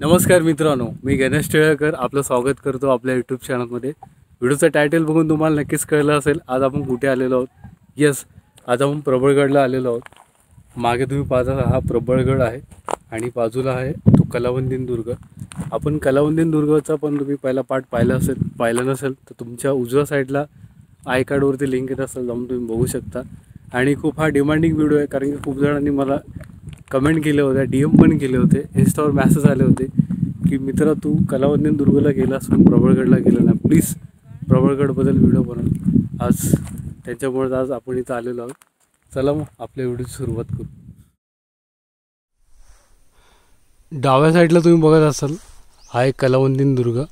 नमस्कार मित्रांनो, मी गणेश टिळेकर आपलं स्वागत करतो आपल्या यूट्यूब चॅनलमध्ये। व्हिडिओचं टायटल बघून तुम्हाला नक्कीच कळलं असेल आज आपण कुठे आलेलो आहोत। यस, आज आपण प्रबळगडला आलेलो आहोत। मागे तुम्ही पाहता हा प्रबळगड आहे आणि बाजूला आहे तो कलावंतीन दुर्ग। आपण कलावंतीन दुर्गाचा पण तुम्ही पहिला पार्ट पाहिला नसेल तर तुमच्या उजव्या साईडला आय कार्डवरती लिंक येत असेल, जाऊन तुम्ही बघू शकता। आणि खूप हा डिमांडिंग व्हिडिओ आहे, कारण की खूप जणांनी मला कमेंट केले होते, DM पण केले होते, इंस्टावर मेसेज आले होते की मित्रा तू कलावंतीन दुर्गला गेलास पण प्रबळगडला गेला ना, प्लीज प्रबळगडबद्दल व्हिडिओ बनव। आज त्याच्यामुळे आज आपण इथं आलेलो आहोत। चला मग आपल्या व्हिडिओची सुरुवात करू। डाव्या साईडला तुम्ही बघत असाल हा एक कलावंतीन दुर्ग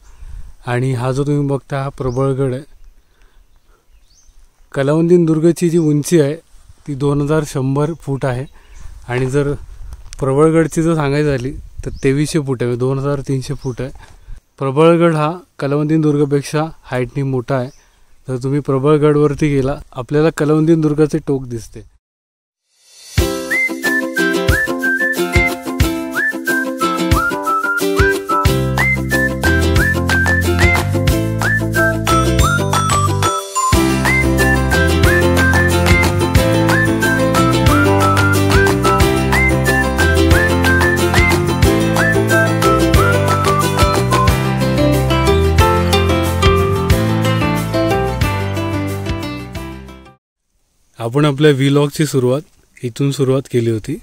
आणि हा जो तुम्ही बघता हा प्रबळगड आहे। कलावंतीन दुर्गाची जी उंची आहे ती 2100 फूट आहे आणि जर प्रबळगडची जर सांगायची झाली तर 2300 फूट आहे, 2300 फूट आहे। प्रबळगड हा कलावंतीन दुर्गापेक्षा हाईटनी मोठा आहे। जर तुम्ही प्रबळगडवरती गेला आपल्याला कलावंतीन दुर्गाचे टोक दिसते। आपण आपल्या व्लॉगची इथून सुरुवात केली होती।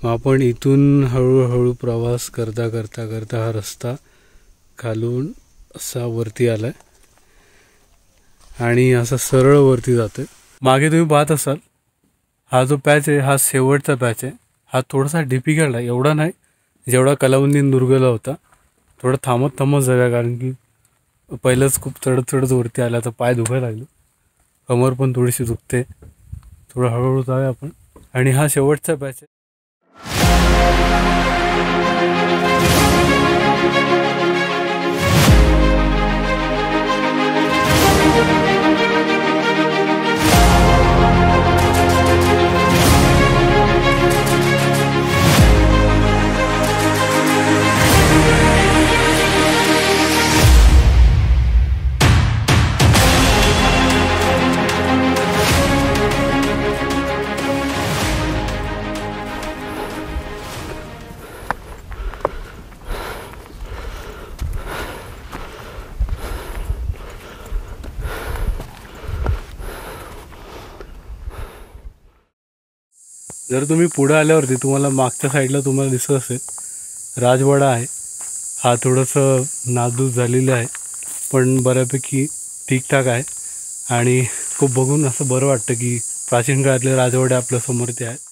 मग आपण इथून हळूहळू प्रवास करता करता करता हा रस्ता खालून असा वरती आलाय आणि असा सरळ वरती जातोय। मागे तुम्ही पाहत असाल हा जो पॅच आहे हा शेवटचा पॅच आहे। हा थोडासा डिफिकल्ट आहे, एवढा नाही जेवढा कलावंतीन दुर्गला होता। थोडं थांबत जाऊया, कारण की पहिलंच खूप चढत वरती आला तर पाय दुखायला लागले, कमर पण थोडीशी दुखते। थोडं हळूहळू जाऊया आपण आणि हा शेवटचा पॅच आहे। जर तुम्ही पुढे आल्यावरती तुम्हाला मागच्या साईडला तुम्हाला दिसत असेल राजवाडा आहे। हा थोडंसं नासधूस झालेलं आहे पण बऱ्यापैकी ठीकठाक आहे आणि खूप बघून असं बरं वाटतं की प्राचीन काळातले राजवाडे आपल्या समोर ते आहेत।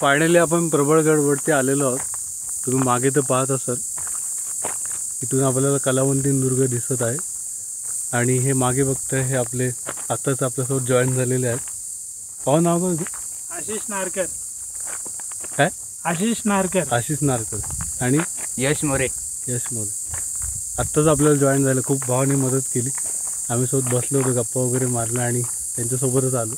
फायनली आपण प्रबळगडवरती आलेलो आहोत। तुम्ही मागे तर पाहत असाल इथून आपल्याला कलावंतीन दुर्ग दिसत आहे आणि हे मागे बघताय हे आपले आताच आपल्यासोबत जॉईन झालेले आहेत। पाहू नाव का? आशिष नारकर। काय? आशिष नारकर आणि यश मोरे। आत्ताच आपल्याला जॉईन झालं, खूप भावाने मदत केली। आम्ही सोबत बसलो होतो, गप्पा वगैरे मारला आणि त्यांच्यासोबतच आलो।